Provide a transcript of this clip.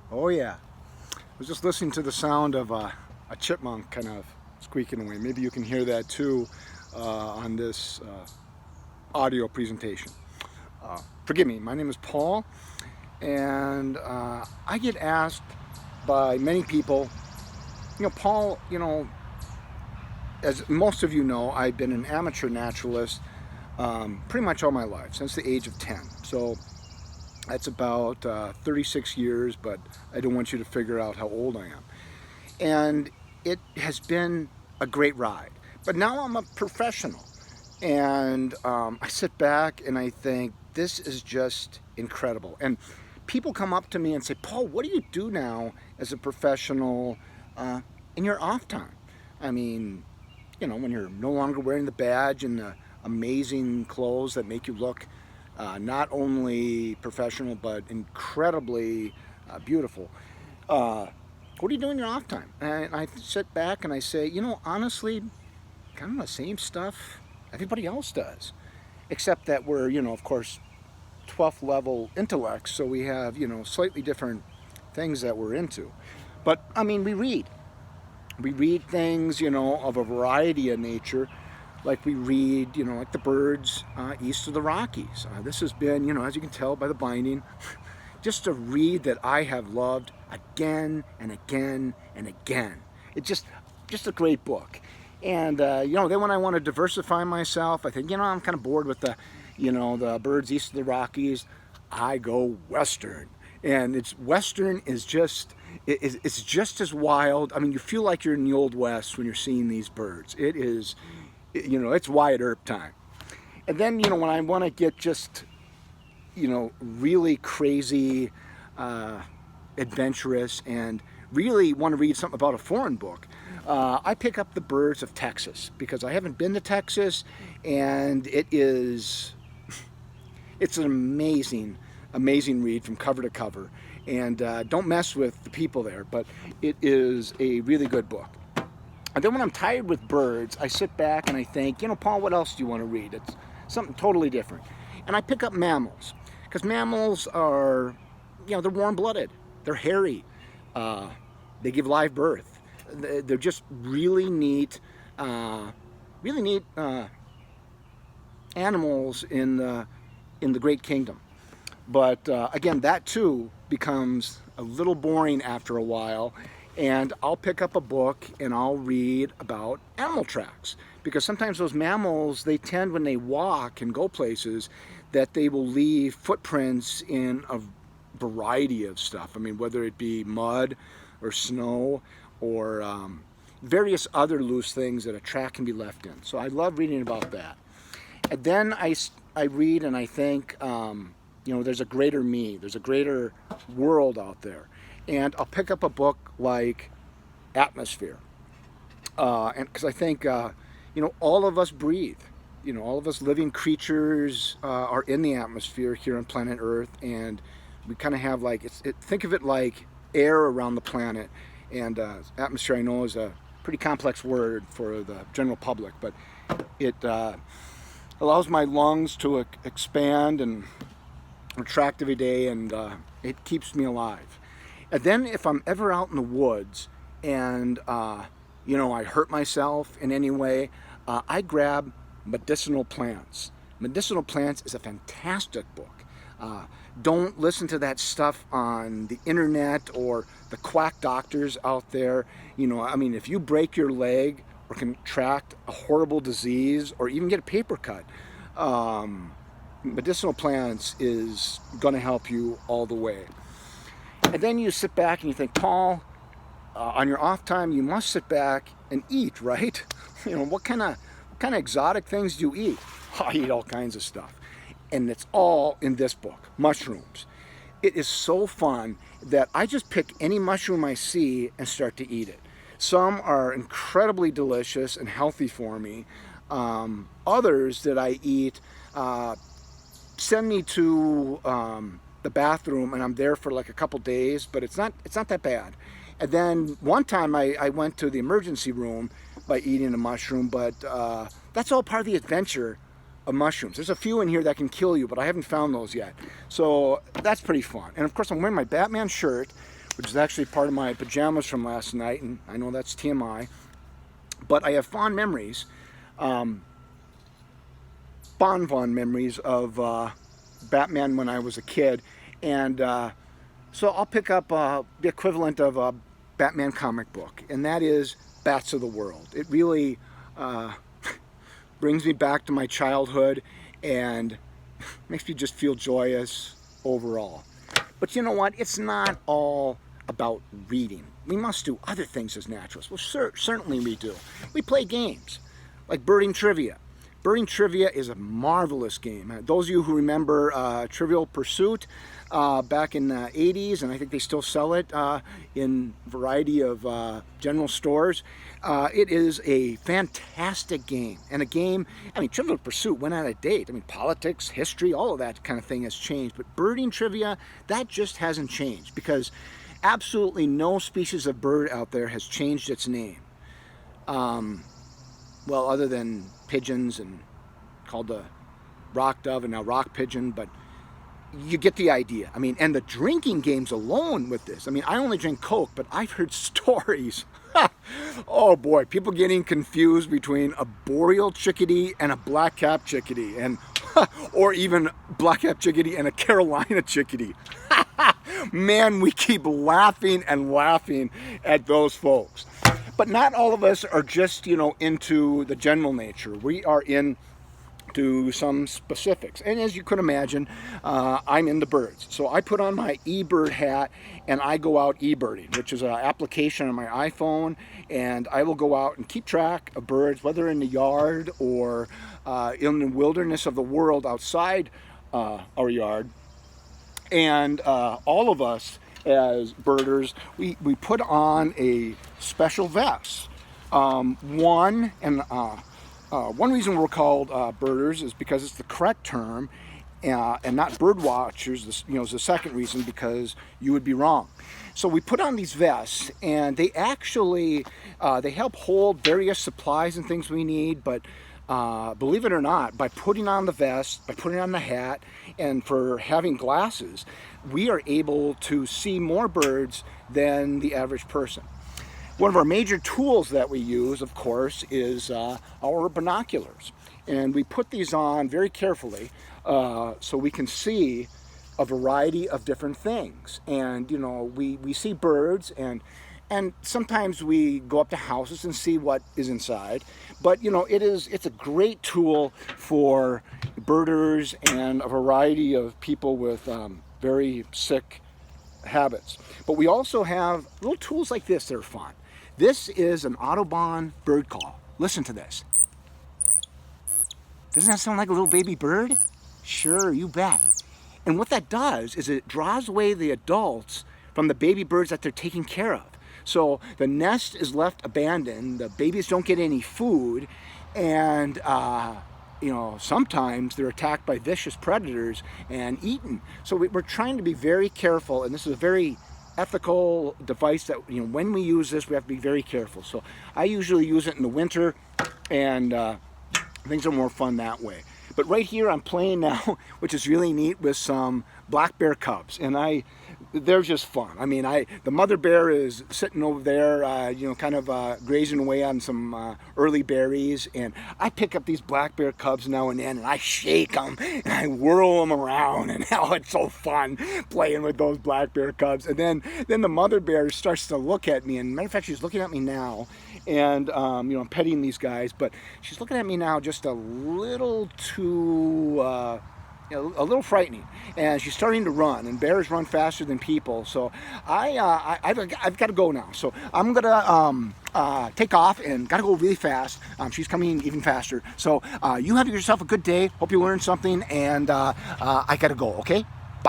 Oh yeah. I was just listening to the sound of a chipmunk kind of squeaking away. Maybe you can hear that too on this audio presentation. Forgive me, my name is Paul, and I get asked by many people, Paul, as most of you know, I've been an amateur naturalist pretty much all my life, since the age of 10. So that's about 36 years, but I don't want you to figure out how old I am. And it has been a great ride. But now I'm a professional, and I sit back and I think this is just incredible. And people come up to me and say, "Paul, what do you do now as a professional uh, in your off time?" I mean, when you're no longer wearing the badge and the amazing clothes that make you look not only professional but incredibly beautiful. Uh, what do you do in your off time? And I sit back and I say, honestly, kind of the same stuff everybody else does, except that we're, of course, 12th level intellects, so we have, slightly different things that we're into. But I mean, we read. We read things, of a variety of nature, like we read, like the birds east of the Rockies. This has been, as you can tell by the binding, just a read that I have loved again and again and again. It's just a great book. And then when I want to diversify myself, I think, I'm kind of bored with the birds east of the Rockies. I go Western, and Western is it's just as wild. I mean, you feel like you're in the Old West when you're seeing these birds. It is, it's Wyatt Earp time. And then, when I want to get just, really crazy, uh, adventurous, and really want to read something about a foreign book, I pick up The Birds of Texas, because I haven't been to Texas, and it's an amazing, amazing read from cover to cover. And don't mess with the people there, but it is a really good book. And then when I'm tired with birds, I sit back and I think, Paul, what else do you want to read? It's something totally different. And I pick up mammals, because mammals are, they're warm-blooded, they're hairy, they give live birth. They're just really neat animals in the Great Kingdom. But again, that too becomes a little boring after a while, and I'll pick up a book and I'll read about animal tracks, because sometimes those mammals, they tend, when they walk and go places, that they will leave footprints in a variety of stuff. I mean, whether it be mud or snow or various other loose things that a track can be left in. So I love reading about that. And then I read and I think, there's a greater me, there's a greater world out there. And I'll pick up a book like Atmosphere. And because I think, all of us breathe. All of us living creatures are in the atmosphere here on planet Earth. And we kind of have think of it like air around the planet. And atmosphere, I know, is a pretty complex word for the general public, but it allows my lungs to expand and retract every day, and it keeps me alive. And then if I'm ever out in the woods and I hurt myself in any way, I grab Medicinal Plants. Medicinal Plants is a fantastic book. Don't listen to that stuff on the internet or the quack doctors out there. If you break your leg or contract a horrible disease or even get a paper cut, Medicinal Plants is going to help you all the way. And then you sit back and you think, Paul, on your off time, you must sit back and eat, right? What kind of exotic things do you eat? I eat all kinds of stuff. And it's all in this book, mushrooms. It is so fun that I just pick any mushroom I see and start to eat it. Some are incredibly delicious and healthy for me. Others that I eat send me to the bathroom, and I'm there for like a couple days, but it's not that bad. And then one time I went to the emergency room by eating a mushroom, but that's all part of the adventure of mushrooms. There's a few in here that can kill you, but I haven't found those yet. So that's pretty fun. And of course, I'm wearing my Batman shirt, which is actually part of my pajamas from last night, and I know that's TMI, but I have fond memories, fond memories of Batman when I was a kid, and so I'll pick up the equivalent of a Batman comic book, and that is Bats of the World. It really brings me back to my childhood and makes me just feel joyous overall. But you know what? It's not all about reading. We must do other things as naturalists. Well, certainly we do. We play games like Birding Trivia. Birding Trivia is a marvelous game. Those of you who remember Trivial Pursuit back in the 80s, and I think they still sell it in a variety of general stores, it is a fantastic game. And a game, I mean, Trivial Pursuit went out of date. I mean, politics, history, all of that kind of thing has changed. But Birding Trivia, that just hasn't changed, because absolutely no species of bird out there has changed its name. Well, other than pigeons, and called the rock dove and now rock pigeon, but you get the idea. I mean, and the drinking games alone with this. I mean, I only drink Coke, but I've heard stories. Oh boy, people getting confused between a boreal chickadee and a black-capped chickadee, and or even black-capped chickadee and a Carolina chickadee. Man, we keep laughing and laughing at those folks. But not all of us are just, into the general nature. We are into some specifics. And as you could imagine, I'm into birds. So I put on my eBird hat and I go out eBirding, which is an application on my iPhone. And I will go out and keep track of birds, whether in the yard or in the wilderness of the world outside our yard. And all of us as birders, we put on a special vest. One reason we're called birders is because it's the correct term, and not bird watchers. Is the second reason, because you would be wrong. So we put on these vests, and they actually they help hold various supplies and things we need. But believe it or not, by putting on the vest, by putting on the hat, and for having glasses, we are able to see more birds than the average person. One of our major tools that we use, of course, is our binoculars. And we put these on very carefully so we can see a variety of different things. And, we see birds, and sometimes we go up to houses and see what is inside. But, it's a great tool for birders and a variety of people with very sick habits. But we also have little tools like this that are fun. This is an Audubon bird call. Listen to this. Doesn't that sound like a little baby bird? Sure, you bet. And what that does is it draws away the adults from the baby birds that they're taking care of. So the nest is left abandoned, the babies don't get any food, and sometimes they're attacked by vicious predators and eaten. So we're trying to be very careful, and this is a very ethical device that, when we use this, we have to be very careful. So I usually use it in the winter, and things are more fun that way. But right here I'm playing now, which is really neat, with some black bear cubs, and they're just fun. I mean, the mother bear is sitting over there, kind of grazing away on some early berries, and I pick up these black bear cubs now and then, and I shake them, and I whirl them around, and it's so fun playing with those black bear cubs. And then the mother bear starts to look at me, and matter of fact, she's looking at me now, and I'm petting these guys, but she's looking at me now just a little too a little frightening, and she's starting to run, and bears run faster than people. So I've got to go now. So I'm gonna take off and got to go really fast. She's coming even faster. So you have yourself a good day. Hope you learned something, and I got to go. Okay.